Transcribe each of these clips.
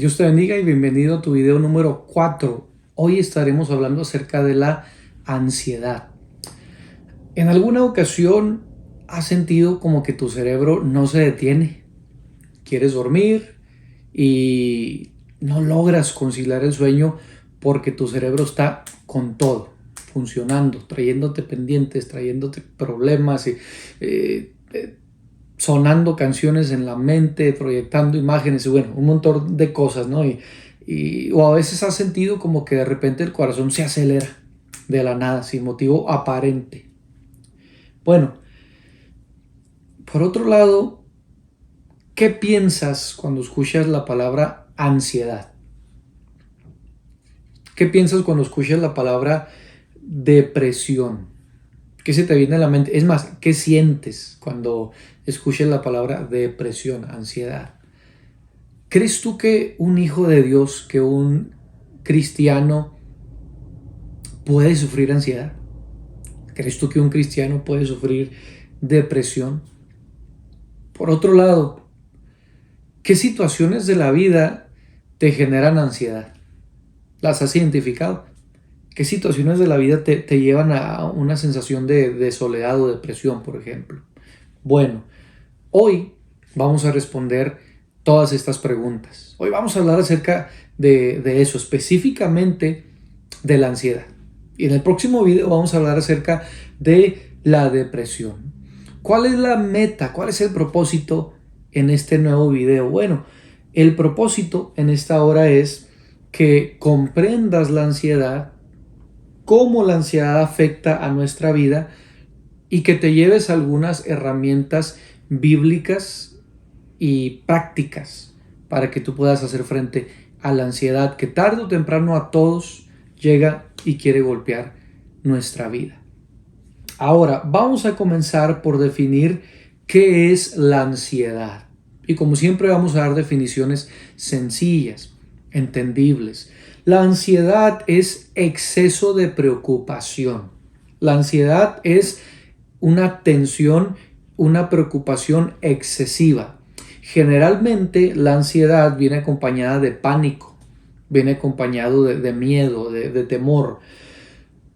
Dios te bendiga y bienvenido a tu video número 4. Hoy estaremos hablando acerca de la ansiedad. ¿En alguna ocasión has sentido como que tu cerebro no se detiene? Quieres dormir y no logras conciliar el sueño porque tu cerebro está con todo, funcionando, trayéndote pendientes, trayéndote problemas y eh, eh, sonando canciones en la mente, proyectando imágenes y bueno, un montón de cosas, ¿no? O a veces has sentido como que de repente el corazón se acelera de la nada, sin motivo aparente. Bueno, por otro lado, ¿qué piensas cuando escuchas la palabra ansiedad? ¿Qué piensas cuando escuchas la palabra depresión? ¿Qué se te viene a la mente? Es más, ¿qué sientes cuando escuchas la palabra depresión, ansiedad? ¿Crees tú que un hijo de Dios, que un cristiano puede sufrir ansiedad? ¿Crees tú que un cristiano puede sufrir depresión? Por otro lado, ¿qué situaciones de la vida te generan ansiedad? ¿Las has identificado? ¿Qué situaciones de la vida te llevan a una sensación de soledad o depresión, por ejemplo? Bueno, hoy vamos a responder todas estas preguntas. Hoy vamos a hablar acerca de eso, específicamente de la ansiedad. Y en el próximo video vamos a hablar acerca de la depresión. ¿Cuál es la meta? ¿Cuál es el propósito en este nuevo video? Bueno, el propósito en esta hora es que comprendas la ansiedad, cómo la ansiedad afecta a nuestra vida y que te lleves algunas herramientas bíblicas y prácticas para que tú puedas hacer frente a la ansiedad que tarde o temprano a todos llega y quiere golpear nuestra vida. Ahora, vamos a comenzar por definir qué es la ansiedad. Y como siempre vamos a dar definiciones sencillas, entendibles. La ansiedad es exceso de preocupación. La ansiedad es una tensión, una preocupación excesiva. Generalmente la ansiedad viene acompañada de pánico, viene acompañado de miedo, de temor.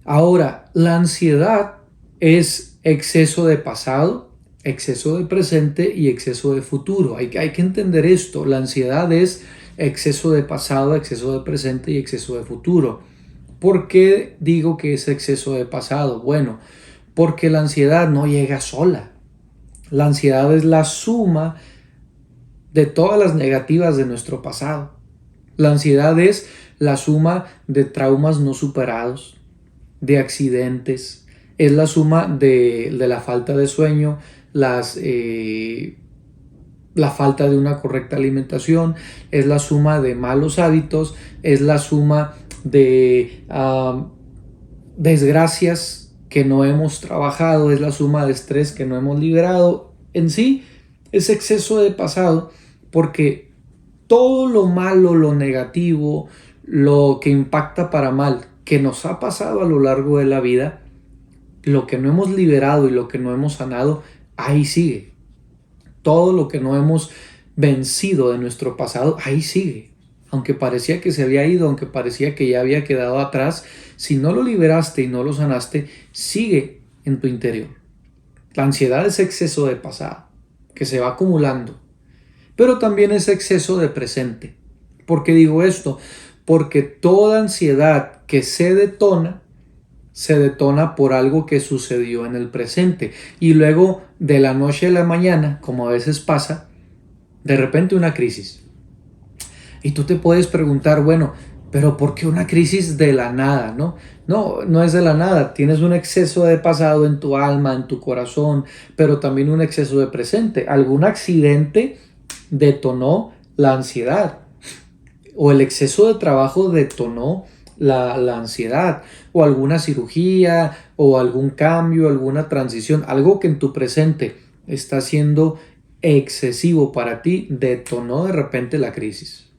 Ahora, la ansiedad es exceso de pasado, exceso de presente y exceso de futuro. Hay que entender esto. La ansiedad es exceso de pasado, exceso de presente y exceso de futuro. ¿Por qué digo que es exceso de pasado? Bueno, porque la ansiedad no llega sola. La ansiedad es la suma de todas las negativas de nuestro pasado. La ansiedad es la suma de traumas no superados, de accidentes, es la suma de la falta de sueño, la falta de una correcta alimentación, es la suma de malos hábitos, es la suma de desgracias que no hemos trabajado, es la suma de estrés que no hemos liberado. En sí, es exceso de pasado porque todo lo malo, lo negativo, lo que impacta para mal que nos ha pasado a lo largo de la vida, lo que no hemos liberado y lo que no hemos sanado, ahí sigue. Todo lo que no hemos vencido de nuestro pasado, ahí sigue. Aunque parecía que se había ido, aunque parecía que ya había quedado atrás, si no lo liberaste y no lo sanaste, sigue en tu interior. La ansiedad es exceso de pasado, que se va acumulando, pero también es exceso de presente. ¿Por qué digo esto? Porque toda ansiedad que se detona por algo que sucedió en el presente. Y luego de la noche a la mañana, como a veces pasa, de repente una crisis. Y tú te puedes preguntar, bueno, pero ¿por qué una crisis de la nada? No es de la nada. Tienes un exceso de pasado en tu alma, en tu corazón, pero también un exceso de presente. Algún accidente detonó la ansiedad o el exceso de trabajo detonó la ansiedad o alguna cirugía o algún cambio, alguna transición, algo que en tu presente está siendo excesivo para ti, detonó de repente la crisis.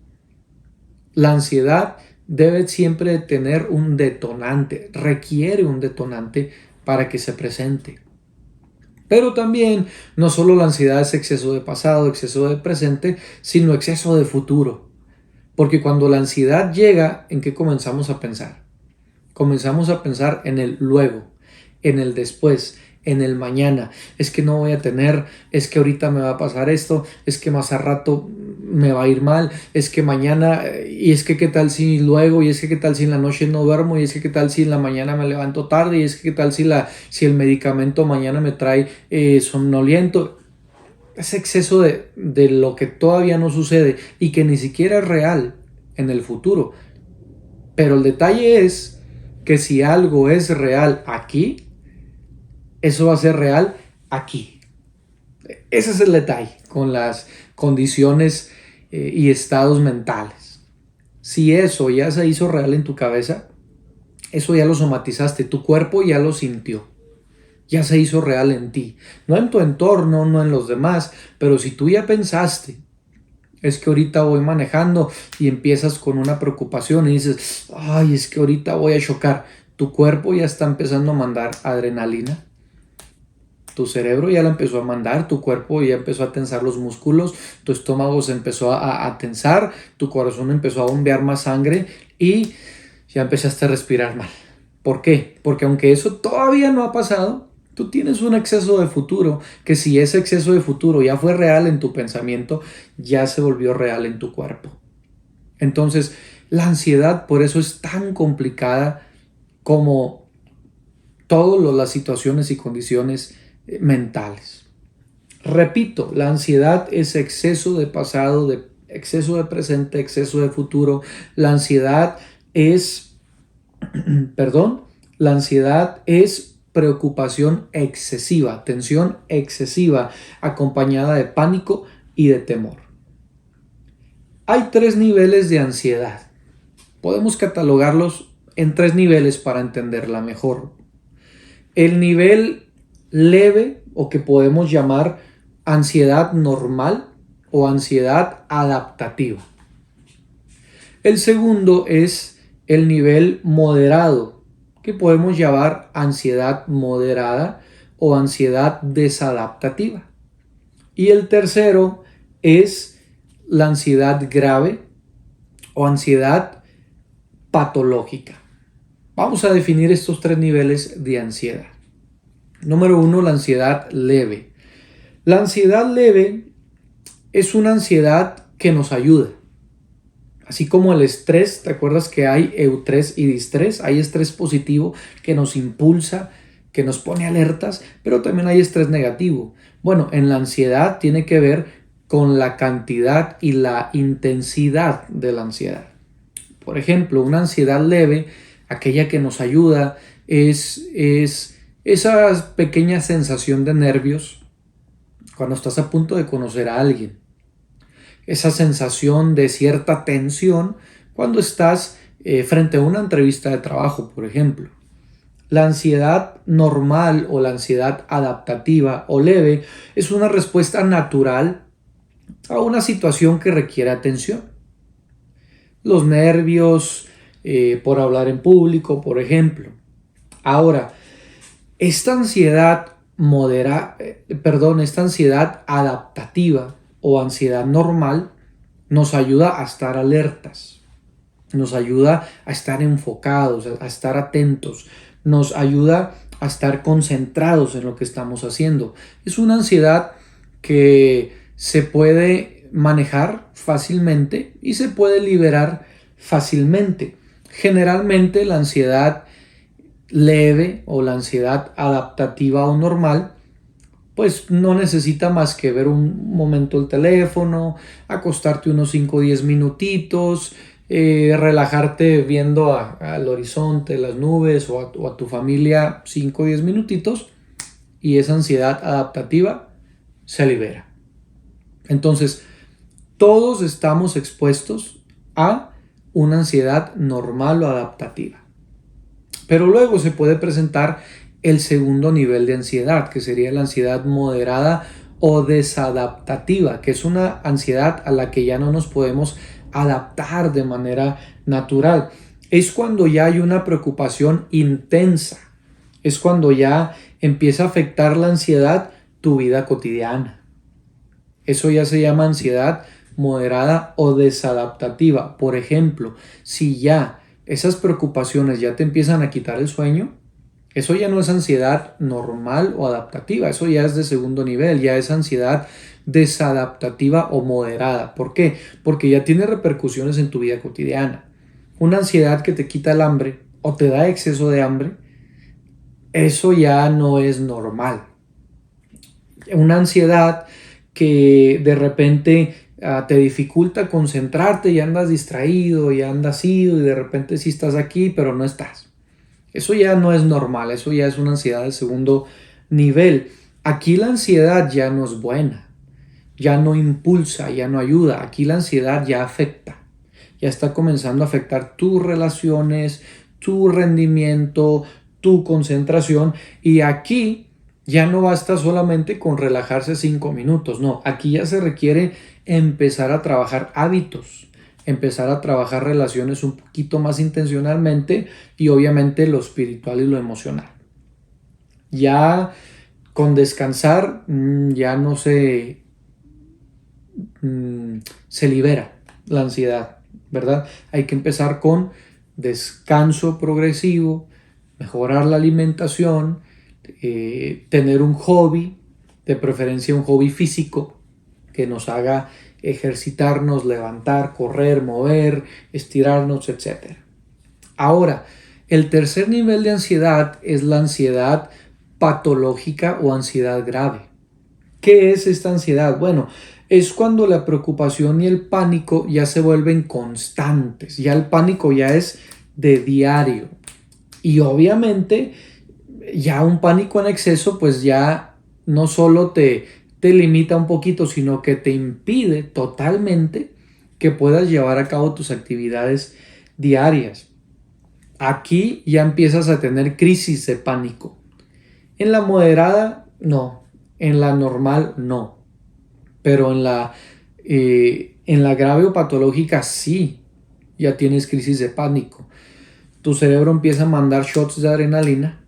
La ansiedad debe siempre tener un detonante, requiere un detonante para que se presente. Pero también no solo la ansiedad es exceso de pasado, exceso de presente, sino exceso de futuro. Porque cuando la ansiedad llega, ¿en qué comenzamos a pensar? Comenzamos a pensar en el luego, en el después, en el mañana. Es que no voy a tener, es que ahorita me va a pasar esto, es que más a rato me va a ir mal, es que mañana, y es que qué tal si luego, y es que qué tal si en la noche no duermo, y es que qué tal si en la mañana me levanto tarde, y es que qué tal si el medicamento mañana me trae somnoliento. Ese exceso de lo que todavía no sucede y que ni siquiera es real en el futuro. Pero el detalle es que si algo es real aquí, eso va a ser real aquí. Ese es el detalle con las condiciones y estados mentales. Si eso ya se hizo real en tu cabeza, eso ya lo somatizaste, tu cuerpo ya lo sintió, ya se hizo real en ti. No en tu entorno, no en los demás, pero si tú ya pensaste, es que ahorita voy manejando y empiezas con una preocupación y dices, ay, es que ahorita voy a chocar. Tu cuerpo ya está empezando a mandar adrenalina. Tu cerebro ya la empezó a mandar, tu cuerpo ya empezó a tensar los músculos, tu estómago se empezó a tensar, tu corazón empezó a bombear más sangre y ya empezaste a respirar mal. ¿Por qué? Porque aunque eso todavía no ha pasado, tú tienes un exceso de futuro, que si ese exceso de futuro ya fue real en tu pensamiento, ya se volvió real en tu cuerpo. Entonces, la ansiedad por eso es tan complicada como todas las situaciones y condiciones mentales. Repito, la ansiedad es exceso de pasado, exceso de presente, exceso de futuro. La ansiedad es, perdón, la ansiedad es preocupación excesiva, tensión excesiva, acompañada de pánico y de temor. Hay 3 niveles de ansiedad. Podemos catalogarlos en 3 niveles para entenderla mejor. El nivel leve, o que podemos llamar ansiedad normal o ansiedad adaptativa. El segundo es el nivel moderado, que podemos llamar ansiedad moderada o ansiedad desadaptativa. Y el tercero es la ansiedad grave o ansiedad patológica. Vamos a definir estos 3 niveles de ansiedad. Número 1, la ansiedad leve. La ansiedad leve es una ansiedad que nos ayuda. Así como el estrés, ¿te acuerdas que hay eustrés y distrés? Hay estrés positivo que nos impulsa, que nos pone alertas, pero también hay estrés negativo. Bueno, en la ansiedad tiene que ver con la cantidad y la intensidad de la ansiedad. Por ejemplo, una ansiedad leve, aquella que nos ayuda, es esa pequeña sensación de nervios cuando estás a punto de conocer a alguien. Esa sensación de cierta tensión cuando estás frente a una entrevista de trabajo, por ejemplo. La ansiedad normal o la ansiedad adaptativa o leve es una respuesta natural a una situación que requiere atención. Los nervios por hablar en público, por ejemplo. Ahora, esta ansiedad esta ansiedad adaptativa o ansiedad normal nos ayuda a estar alertas, nos ayuda a estar enfocados, a estar atentos, nos ayuda a estar concentrados en lo que estamos haciendo. Es una ansiedad que se puede manejar fácilmente y se puede liberar fácilmente. Generalmente la ansiedad leve o la ansiedad adaptativa o normal pues no necesita más que ver un momento el teléfono, acostarte unos 5 o 10 minutitos, relajarte viendo al horizonte, las nubes o a tu familia 5 o 10 minutitos y esa ansiedad adaptativa se libera. Entonces, todos estamos expuestos a una ansiedad normal o adaptativa. Pero luego se puede presentar el segundo nivel de ansiedad, que sería la ansiedad moderada o desadaptativa, que es una ansiedad a la que ya no nos podemos adaptar de manera natural. Es cuando ya hay una preocupación intensa, es cuando ya empieza a afectar la ansiedad tu vida cotidiana. Eso ya se llama ansiedad moderada o desadaptativa. Por ejemplo, si ya esas preocupaciones ya te empiezan a quitar el sueño, eso ya no es ansiedad normal o adaptativa, eso ya es de segundo nivel, ya es ansiedad desadaptativa o moderada. ¿Por qué? Porque ya tiene repercusiones en tu vida cotidiana. Una ansiedad que te quita el hambre o te da exceso de hambre, eso ya no es normal. Una ansiedad que de repente te dificulta concentrarte y andas distraído y andas ido y de repente sí estás aquí pero no estás. Eso ya no es normal, eso ya es una ansiedad de segundo nivel. Aquí la ansiedad ya no es buena, ya no impulsa, ya no ayuda. Aquí la ansiedad ya afecta, ya está comenzando a afectar tus relaciones, tu rendimiento, tu concentración. Y aquí ya no basta solamente con relajarse 5 minutos, no, aquí ya se requiere empezar a trabajar hábitos, empezar a trabajar relaciones un poquito más intencionalmente y obviamente lo espiritual y lo emocional. Ya con descansar ya no se libera la ansiedad, ¿verdad? Hay que empezar con descanso progresivo, mejorar la alimentación, tener un hobby, de preferencia un hobby físico que nos haga ejercitarnos, levantar, correr, mover, estirarnos, etc. Ahora, el tercer nivel de ansiedad es la ansiedad patológica o ansiedad grave. ¿Qué es esta ansiedad? Bueno, es cuando la preocupación y el pánico ya se vuelven constantes, ya el pánico ya es de diario. Y obviamente ya un pánico en exceso pues ya no solo te limita un poquito, sino que te impide totalmente que puedas llevar a cabo tus actividades diarias. Aquí ya empiezas a tener crisis de pánico. En la moderada, no. En la normal, no. Pero en la grave o patológica, sí. Ya tienes crisis de pánico. Tu cerebro empieza a mandar shots de adrenalina,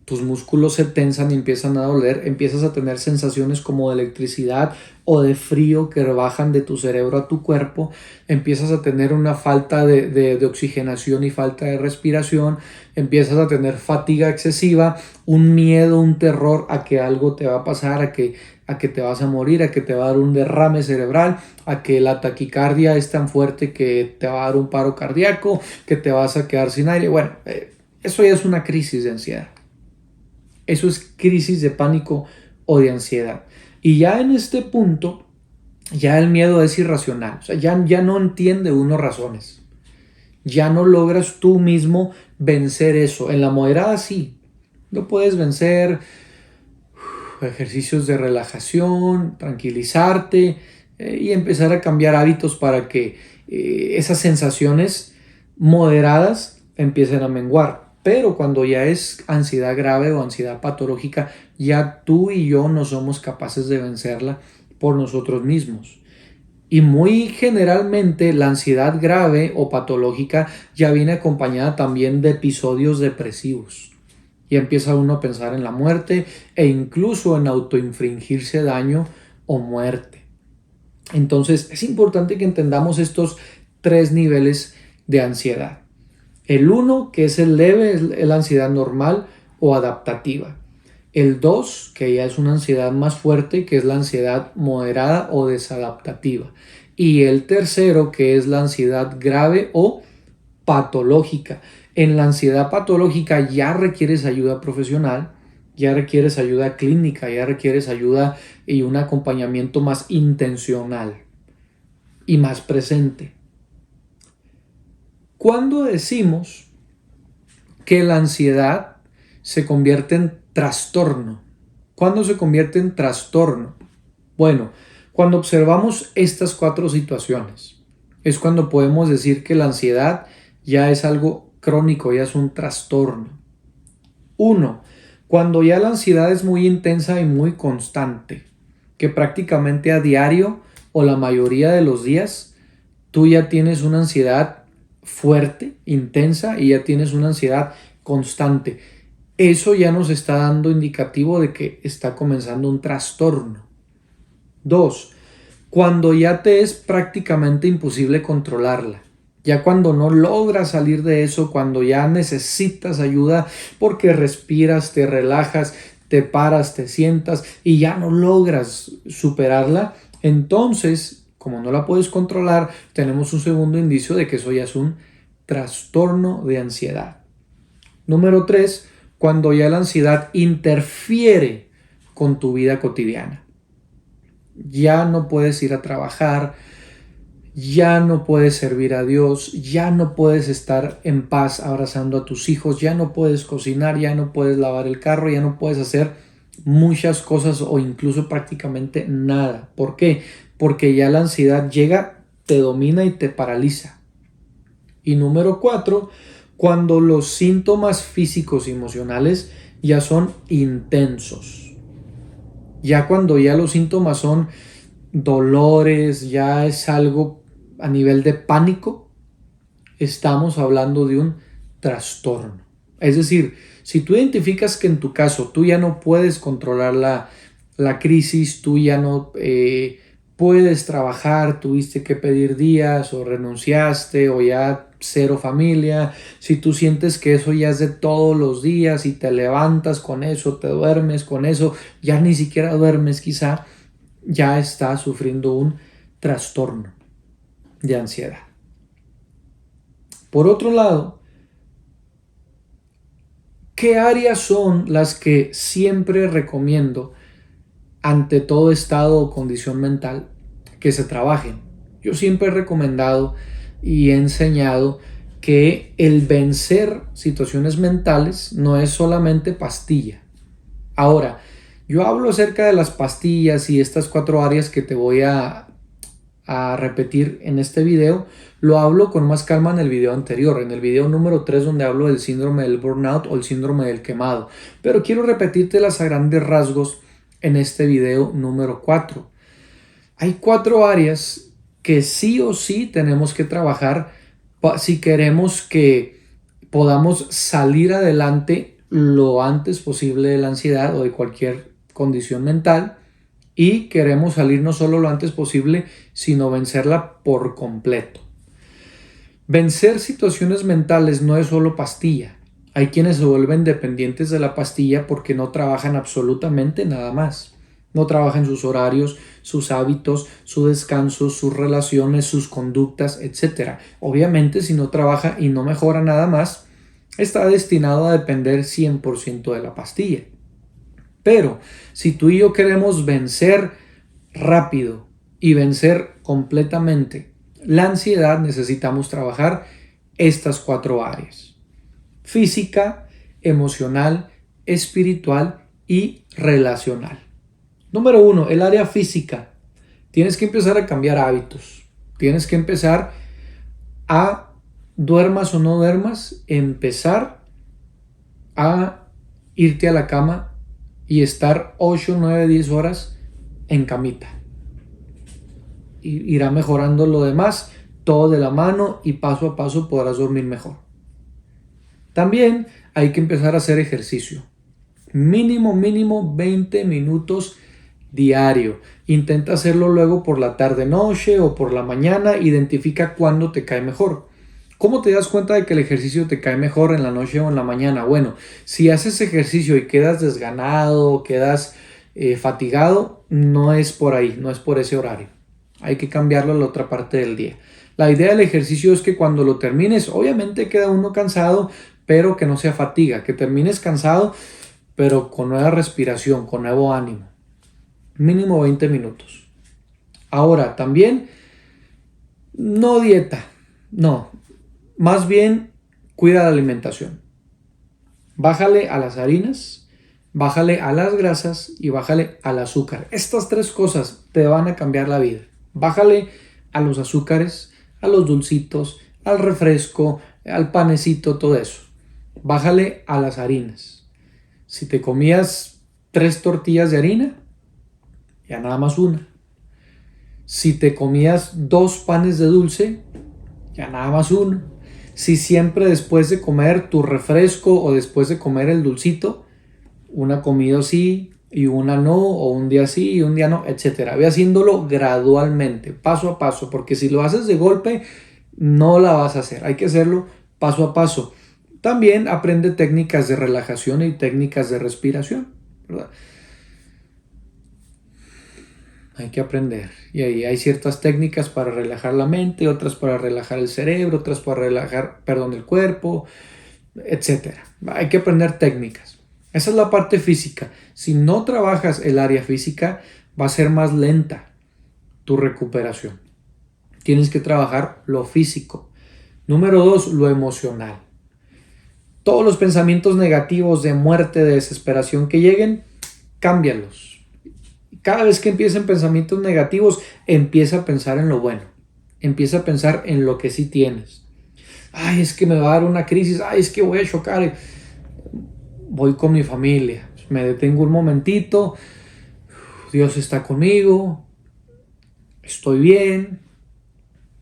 tus músculos se tensan y empiezan a doler, empiezas a tener sensaciones como de electricidad o de frío que bajan de tu cerebro a tu cuerpo, empiezas a tener una falta de oxigenación y falta de respiración, empiezas a tener fatiga excesiva, un miedo, un terror a que algo te va a pasar, a que te vas a morir, a que te va a dar un derrame cerebral, a que la taquicardia es tan fuerte que te va a dar un paro cardíaco, que te vas a quedar sin aire. Bueno, eso ya es una crisis de ansiedad. Eso es crisis de pánico o de ansiedad. Y ya en este punto, ya el miedo es irracional. O sea, ya no entiende uno razones. Ya no logras tú mismo vencer eso. En la moderada sí. Lo puedes vencer. Ejercicios de relajación, tranquilizarte y empezar a cambiar hábitos para que esas sensaciones moderadas empiecen a menguar. Pero cuando ya es ansiedad grave o ansiedad patológica, ya tú y yo no somos capaces de vencerla por nosotros mismos. Y muy generalmente la ansiedad grave o patológica ya viene acompañada también de episodios depresivos. Y empieza uno a pensar en la muerte e incluso en autoinfringirse daño o muerte. Entonces es importante que entendamos estos tres niveles de ansiedad. El 1, que es el leve, es la ansiedad normal o adaptativa. El 2, que ya es una ansiedad más fuerte, que es la ansiedad moderada o desadaptativa. Y el tercero, que es la ansiedad grave o patológica. En la ansiedad patológica ya requieres ayuda profesional, ya requieres ayuda clínica, ya requieres ayuda y un acompañamiento más intencional y más presente. ¿Cuándo decimos que la ansiedad se convierte en trastorno? ¿Cuándo se convierte en trastorno? Bueno, cuando observamos estas 4 situaciones, es cuando podemos decir que la ansiedad ya es algo crónico, ya es un trastorno. 1. Cuando ya la ansiedad es muy intensa y muy constante, que prácticamente a diario o la mayoría de los días tú ya tienes una ansiedad fuerte, intensa y ya tienes una ansiedad constante. Eso ya nos está dando indicativo de que está comenzando un trastorno. 2. cuando ya te es prácticamente imposible controlarla. Ya cuando no logras salir de eso, cuando ya necesitas ayuda porque respiras, te relajas, te paras, te sientas y ya no logras superarla, entonces, como no la puedes controlar, tenemos un segundo indicio de que eso ya es un trastorno de ansiedad. Número 3, cuando ya la ansiedad interfiere con tu vida cotidiana. Ya no puedes ir a trabajar, ya no puedes servir a Dios, ya no puedes estar en paz abrazando a tus hijos, ya no puedes cocinar, ya no puedes lavar el carro, ya no puedes hacer muchas cosas o incluso prácticamente nada. ¿Por qué? Porque ya la ansiedad llega, te domina y te paraliza. Y número 4, cuando los síntomas físicos y emocionales ya son intensos. Ya cuando ya los síntomas son dolores, ya es algo a nivel de pánico, estamos hablando de un trastorno. Es decir, si tú identificas que en tu caso tú ya no puedes controlar la crisis, tú ya no puedes trabajar, tuviste que pedir días o renunciaste o ya cero familia, si tú sientes que eso ya es de todos los días y te levantas con eso, te duermes con eso, ya ni siquiera duermes quizá, ya estás sufriendo un trastorno de ansiedad. Por otro lado, ¿qué áreas son las que siempre recomiendo ante todo estado o condición mental que se trabajen? Yo siempre he recomendado y he enseñado que el vencer situaciones mentales no es solamente pastilla. Ahora, yo hablo acerca de las pastillas y estas 4 áreas que te voy a repetir en este video, lo hablo con más calma en el video anterior, en el video número 3, donde hablo del síndrome del burnout o el síndrome del quemado, pero quiero repetirte a grandes rasgos en este video número 4. Hay 4 áreas que sí o sí tenemos que trabajar si queremos que podamos salir adelante lo antes posible de la ansiedad o de cualquier condición mental, y queremos salir no solo lo antes posible, sino vencerla por completo. Vencer situaciones mentales no es solo pastilla. Hay quienes se vuelven dependientes de la pastilla porque no trabajan absolutamente nada más. No trabajan sus horarios, sus hábitos, su descanso, sus relaciones, sus conductas, etc. Obviamente, si no trabaja y no mejora nada más, está destinado a depender 100% de la pastilla. Pero si tú y yo queremos vencer rápido y vencer completamente la ansiedad, necesitamos trabajar estas 4 áreas: física, emocional, espiritual y relacional. Número 1, el área física. Tienes que empezar a cambiar hábitos. Tienes que empezar a, duermas o no duermas, empezar a irte a la cama y estar 8, 9, 10 horas en camita. Irá mejorando lo demás, todo de la mano, y paso a paso podrás dormir mejor. También hay que empezar a hacer ejercicio. Mínimo 20 minutos diario. Intenta hacerlo luego por la tarde-noche o por la mañana. Identifica cuándo te cae mejor. ¿Cómo te das cuenta de que el ejercicio te cae mejor en la noche o en la mañana? Bueno, si haces ejercicio y quedas desganado, quedas fatigado, no es por ahí, no es por ese horario. Hay que cambiarlo a la otra parte del día. La idea del ejercicio es que cuando lo termines, obviamente queda uno cansado, pero que no sea fatiga, que termines cansado, pero con nueva respiración, con nuevo ánimo. Mínimo 20 minutos. Ahora, también, no dieta, no. Más bien, cuida la alimentación. Bájale a las harinas, bájale a las grasas y bájale al azúcar. Estas 3 cosas te van a cambiar la vida. Bájale a los azúcares, a los dulcitos, al refresco, al panecito, todo eso. Bájale a las harinas. Si te comías 3 tortillas de harina, ya nada más una. Si te comías 2 panes de dulce, ya nada más uno. Si siempre después de comer tu refresco o después de comer el dulcito, una comida así, y una no, o un día sí y un día no, etcétera. Ve haciéndolo gradualmente, paso a paso, porque si lo haces de golpe, no la vas a hacer. Hay que hacerlo paso a paso. También aprende técnicas de relajación y técnicas de respiración, ¿verdad? Hay que aprender. Y ahí hay ciertas técnicas para relajar la mente, otras para relajar el cerebro, otras para relajar, el cuerpo, etcétera. Hay que aprender técnicas. Esa es la parte física. Si no trabajas el área física, va a ser más lenta tu recuperación. Tienes que trabajar lo físico. Número 2, lo emocional. Todos los pensamientos negativos de muerte, de desesperación que lleguen, cámbialos. Cada vez que empiecen pensamientos negativos, empieza a pensar en lo bueno. Empieza a pensar en lo que sí tienes. Ay, es que me va a dar una crisis. Ay, es que voy a chocar. Voy con mi familia. Me detengo un momentito. Dios está conmigo. Estoy bien.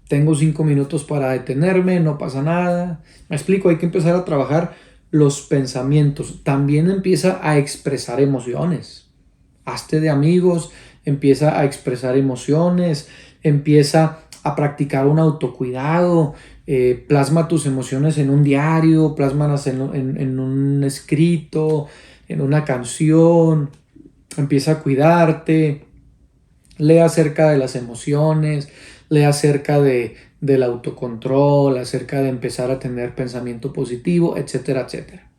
Tengo 5 minutos para detenerme. No pasa nada. Me explico, hay que empezar a trabajar los pensamientos. También empieza a expresar emociones. Hazte de amigos. Empieza a expresar emociones. Empieza a practicar un autocuidado. Plasma tus emociones en un diario, plásmalas en un escrito, en una canción. Empieza a cuidarte. Lee acerca de las emociones, lee acerca del autocontrol, acerca de empezar a tener pensamiento positivo, etcétera, etcétera.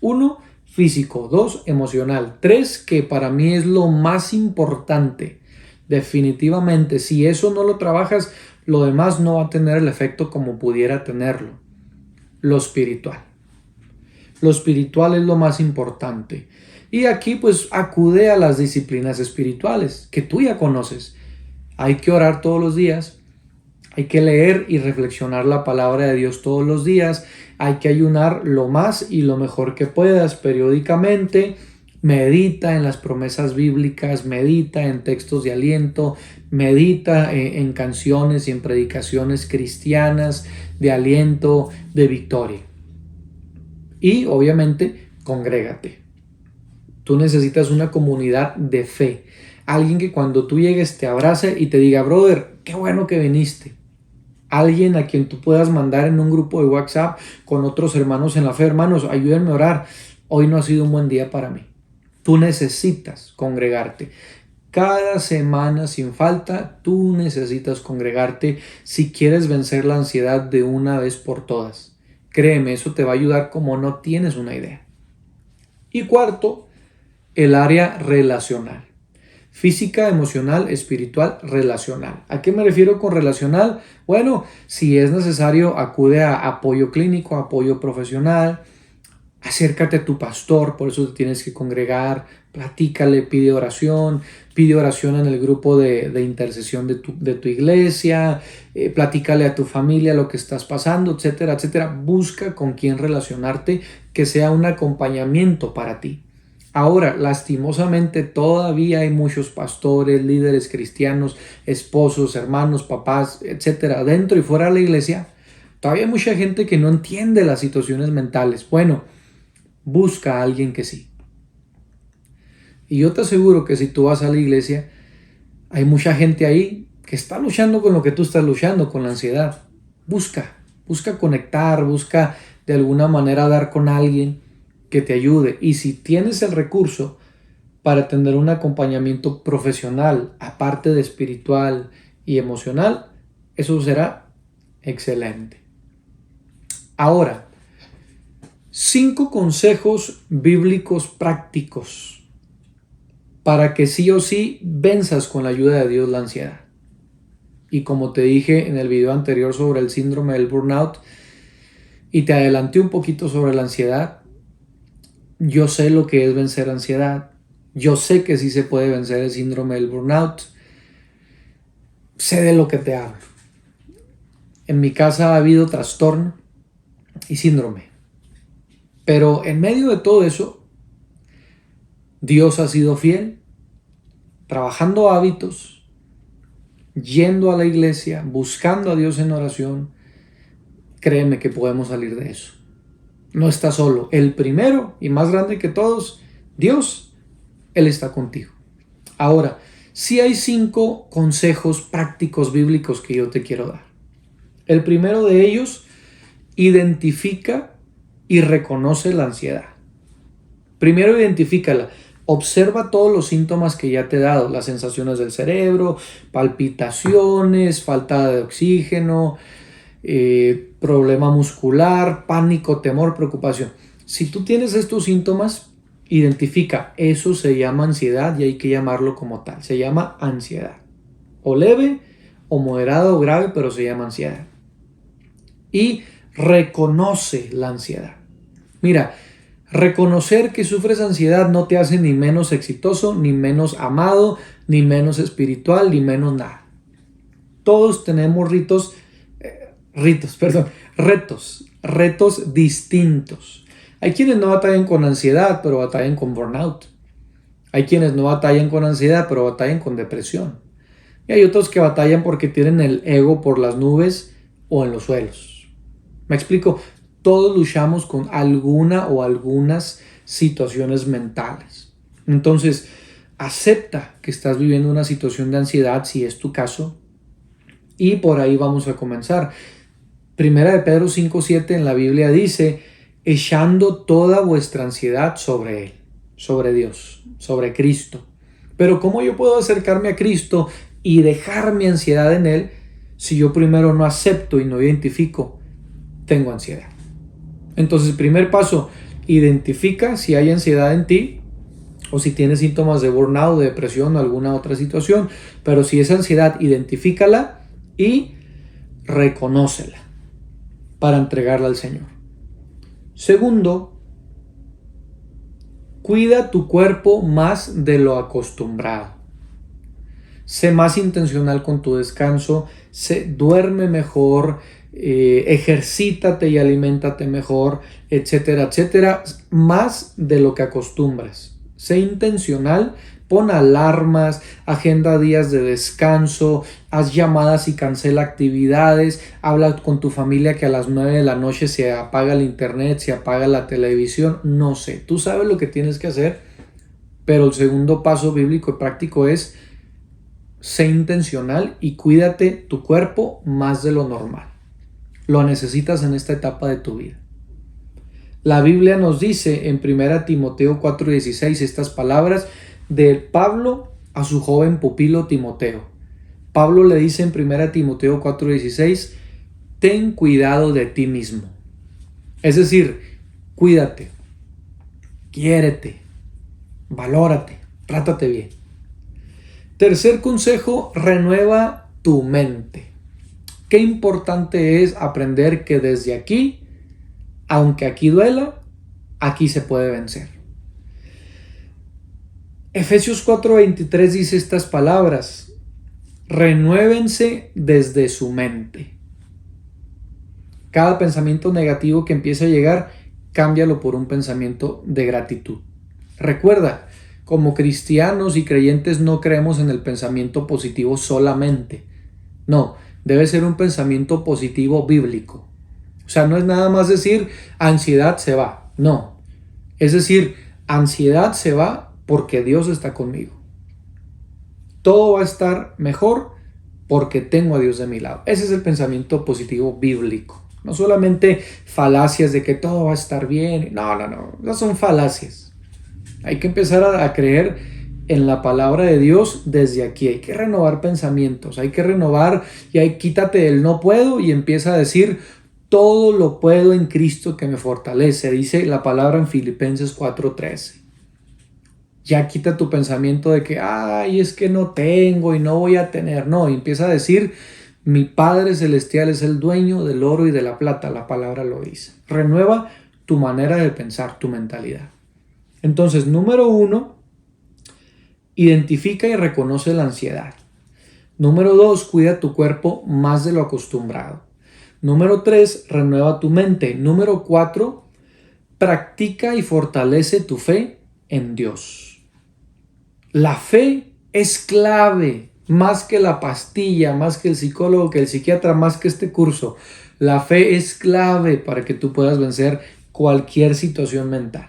1, físico. 2, emocional. 3, que para mí es lo más importante. Definitivamente, si eso no lo trabajas, lo demás no va a tener el efecto como pudiera tenerlo. Lo espiritual. Lo espiritual es lo más importante. Y aquí pues acude a las disciplinas espirituales que tú ya conoces. Hay que orar todos los días. Hay que leer y reflexionar la palabra de Dios todos los días. Hay que ayunar lo más y lo mejor que puedas periódicamente. Medita en las promesas bíblicas, medita en textos de aliento, medita en canciones y en predicaciones cristianas de aliento, de victoria. Y obviamente, congrégate. Tú necesitas una comunidad de fe. Alguien que cuando tú llegues te abrace y te diga, brother, qué bueno que viniste. Alguien a quien tú puedas mandar en un grupo de WhatsApp con otros hermanos en la fe. Hermanos, ayúdenme a orar. Hoy no ha sido un buen día para mí. Tú necesitas congregarte. Cada semana sin falta, tú necesitas congregarte si quieres vencer la ansiedad de una vez por todas. Créeme, eso te va a ayudar como no tienes una idea. Y cuarto, el área relacional. Física, emocional, espiritual, relacional. ¿A qué me refiero con relacional? Bueno, si es necesario, acude a apoyo clínico, apoyo profesional. Acércate a tu pastor, por eso te tienes que congregar, platícale, pide oración en el grupo de intercesión de tu iglesia, platícale a tu familia lo que estás pasando, etcétera, etcétera. Busca con quién relacionarte que sea un acompañamiento para ti. Ahora, lastimosamente, todavía hay muchos pastores, líderes cristianos, esposos, hermanos, papás, etcétera, dentro y fuera de la iglesia. Todavía hay mucha gente que no entiende las situaciones mentales. Bueno, busca a alguien que sí. Y yo te aseguro que si tú vas a la iglesia, hay mucha gente ahí que está luchando con lo que tú estás luchando, con la ansiedad. Busca conectar, busca de alguna manera dar con alguien que te ayude. Y si tienes el recurso para tener un acompañamiento profesional, aparte de espiritual y emocional, eso será excelente. Ahora, 5 consejos bíblicos prácticos para que sí o sí venzas con la ayuda de Dios la ansiedad. Y como te dije en el video anterior sobre el síndrome del burnout, y te adelanté un poquito sobre la ansiedad, yo sé lo que es vencer ansiedad. Yo sé que sí se puede vencer el síndrome del burnout. Sé de lo que te hablo. En mi casa ha habido trastorno y síndrome. Pero en medio de todo eso, Dios ha sido fiel, trabajando hábitos, yendo a la iglesia, buscando a Dios en oración. Créeme que podemos salir de eso. No estás solo. El primero y más grande que todos, Dios, Él está contigo. Ahora, sí hay 5 consejos prácticos bíblicos que yo te quiero dar. El primero de ellos, identifica y reconoce la ansiedad. Primero identifícala. Observa todos los síntomas que ya te he dado, las sensaciones del cerebro, palpitaciones, falta de oxígeno, problema muscular, pánico, temor, preocupación. Si tú tienes estos síntomas, identifica, eso se llama ansiedad y hay que llamarlo como tal. Se llama ansiedad. O leve, o moderada o grave, pero se llama ansiedad. Y reconoce la ansiedad. Mira, reconocer que sufres ansiedad no te hace ni menos exitoso, ni menos amado, ni menos espiritual, ni menos nada. Todos tenemos retos distintos. Hay quienes no batallan con ansiedad, pero batallan con burnout. Hay quienes no batallan con ansiedad, pero batallan con depresión. Y hay otros que batallan porque tienen el ego por las nubes o en los suelos. ¿Me explico? Todos luchamos con alguna o algunas situaciones mentales. Entonces, acepta que estás viviendo una situación de ansiedad si es tu caso. Y por ahí vamos a comenzar. Primera de Pedro 5:7 en la Biblia dice, echando toda vuestra ansiedad sobre Él, sobre Dios, sobre Cristo. Pero ¿cómo yo puedo acercarme a Cristo y dejar mi ansiedad en Él si yo primero no acepto y no identifico? Tengo ansiedad. Entonces, primer paso, identifica si hay ansiedad en ti o si tienes síntomas de burnout, de depresión o alguna otra situación. Pero si es ansiedad, identifícala y reconócela para entregarla al Señor. Segundo, cuida tu cuerpo más de lo acostumbrado. Sé más intencional con tu descanso, duerme mejor, ejercítate y aliméntate mejor, etcétera, etcétera, más de lo que acostumbras. Sé intencional, pon alarmas, agenda días de descanso, haz llamadas y cancela actividades, habla con tu familia que a las 9 de la noche se apaga el internet, se apaga la televisión, no sé, tú sabes lo que tienes que hacer, pero el segundo paso bíblico y práctico es sé intencional y cuídate tu cuerpo más de lo normal. Lo necesitas en esta etapa de tu vida. La Biblia nos dice en 1 Timoteo 4:16 estas palabras de Pablo a su joven pupilo Timoteo. Pablo le dice en 1 Timoteo 4:16, ten cuidado de ti mismo. Es decir, cuídate, quiérete, valórate, trátate bien. Tercer consejo, renueva tu mente. Qué importante es aprender que desde aquí, aunque aquí duela, aquí se puede vencer. Efesios 4:23 dice estas palabras, renuévense desde su mente. Cada pensamiento negativo que empiece a llegar, cámbialo por un pensamiento de gratitud. Recuerda, como cristianos y creyentes no creemos en el pensamiento positivo solamente. No, debe ser un pensamiento positivo bíblico. O sea, no es nada más decir ansiedad se va. No, es decir, ansiedad se va porque Dios está conmigo. Todo va a estar mejor porque tengo a Dios de mi lado. Ese es el pensamiento positivo bíblico. No solamente falacias de que todo va a estar bien. No, esas son falacias. Hay que empezar a creer en la palabra de Dios desde aquí. Hay que renovar pensamientos, hay que renovar quítate el no puedo y empieza a decir todo lo puedo en Cristo que me fortalece. Dice la palabra en Filipenses 4:13. Ya quita tu pensamiento de que es que no tengo y no voy a tener. No, y empieza a decir mi Padre Celestial es el dueño del oro y de la plata. La palabra lo dice. Renueva tu manera de pensar, tu mentalidad. Entonces, número 1, identifica y reconoce la ansiedad. Número 2, cuida tu cuerpo más de lo acostumbrado. Número 3, renueva tu mente. Número 4, practica y fortalece tu fe en Dios. La fe es clave, más que la pastilla, más que el psicólogo, que el psiquiatra, más que este curso. La fe es clave para que tú puedas vencer cualquier situación mental.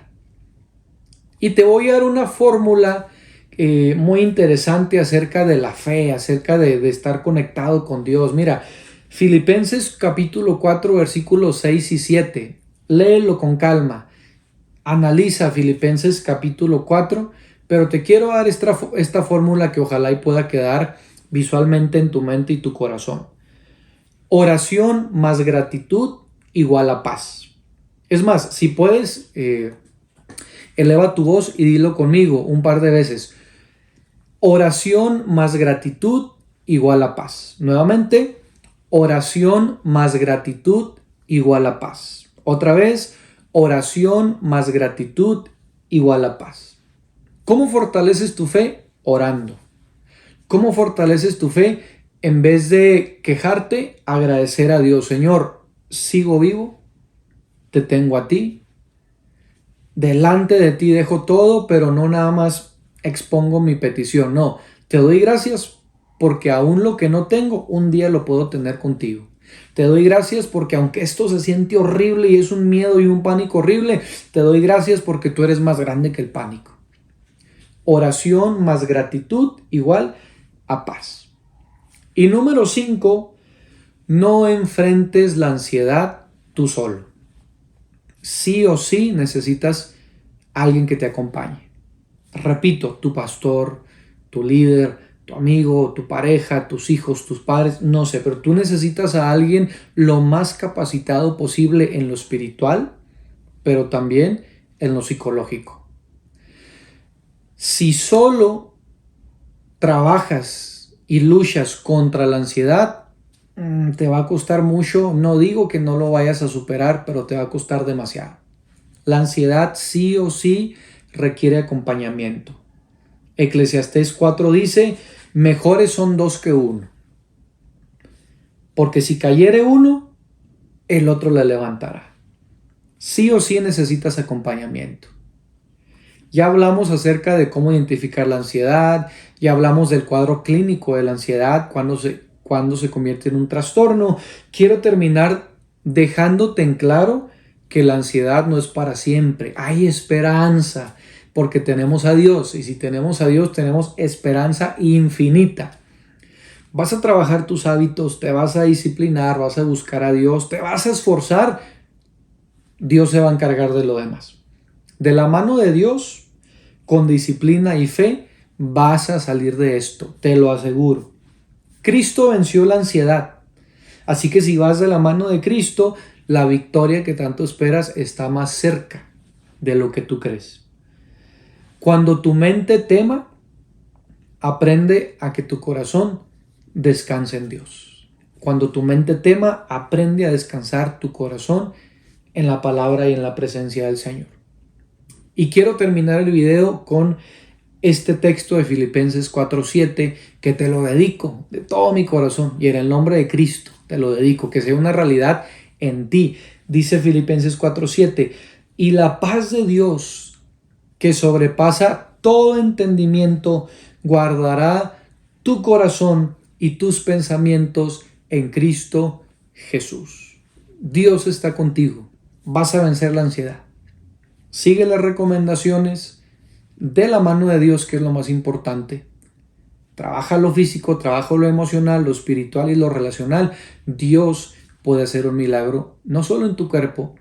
Y te voy a dar una fórmula muy interesante acerca de la fe, acerca de estar conectado con Dios. Mira, Filipenses capítulo 4, versículos 6 y 7. Léelo con calma. Analiza Filipenses capítulo 4, pero te quiero dar esta fórmula que ojalá y pueda quedar visualmente en tu mente y tu corazón. Oración más gratitud igual a paz. Es más, si puedes, eleva tu voz y dilo conmigo un par de veces. Oración más gratitud igual a paz. Nuevamente, oración más gratitud igual a paz. Otra vez, oración más gratitud igual a paz. ¿Cómo fortaleces tu fe? Orando. ¿Cómo fortaleces tu fe? En vez de quejarte, agradecer a Dios. Señor, sigo vivo, te tengo a ti, delante de ti dejo todo, pero no nada más expongo mi petición. No, te doy gracias porque aún lo que no tengo, un día lo puedo tener contigo. Te doy gracias porque aunque esto se siente horrible y es un miedo y un pánico horrible, te doy gracias porque tú eres más grande que el pánico. Oración más gratitud igual a paz. Y número 5, no enfrentes la ansiedad tú solo. Sí o sí necesitas alguien que te acompañe. Repito, tu pastor, tu líder, tu amigo, tu pareja, tus hijos, tus padres, no sé, pero tú necesitas a alguien lo más capacitado posible en lo espiritual, pero también en lo psicológico. Si solo trabajas y luchas contra la ansiedad, te va a costar mucho. No digo que no lo vayas a superar, pero te va a costar demasiado. La ansiedad sí o sí requiere acompañamiento. Eclesiastés 4 dice, mejores son dos que uno, porque si cayere uno, el otro le levantará. Sí o sí necesitas acompañamiento. Ya hablamos acerca de cómo identificar la ansiedad, ya hablamos del cuadro clínico de la ansiedad, cuando se convierte en un trastorno. Quiero terminar dejándote en claro que la ansiedad no es para siempre. Hay esperanza porque tenemos a Dios, y si tenemos a Dios tenemos esperanza infinita. Vas a trabajar tus hábitos, te vas a disciplinar, vas a buscar a Dios, te vas a esforzar. Dios se va a encargar de lo demás. De la mano de Dios, con disciplina y fe, vas a salir de esto, te lo aseguro. Cristo venció la ansiedad. Así que si vas de la mano de Cristo, la victoria que tanto esperas está más cerca de lo que tú crees. Cuando tu mente tema, aprende a que tu corazón descanse en Dios. Cuando tu mente tema, aprende a descansar tu corazón en la palabra y en la presencia del Señor. Y quiero terminar el video con este texto de Filipenses 4:7 que te lo dedico de todo mi corazón y en el nombre de Cristo te lo dedico, que sea una realidad en ti. Dice Filipenses 4:7, y la paz de Dios que sobrepasa todo entendimiento guardará tu corazón y tus pensamientos en Cristo Jesús. Dios está contigo, vas a vencer la ansiedad. Sigue las recomendaciones de la mano de Dios, que es lo más importante. Trabaja lo físico, trabaja lo emocional, lo espiritual y lo relacional. Dios puede hacer un milagro, no solo en tu cuerpo,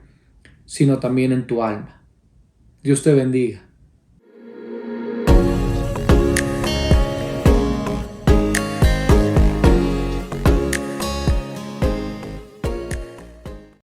sino también en tu alma. Dios te bendiga.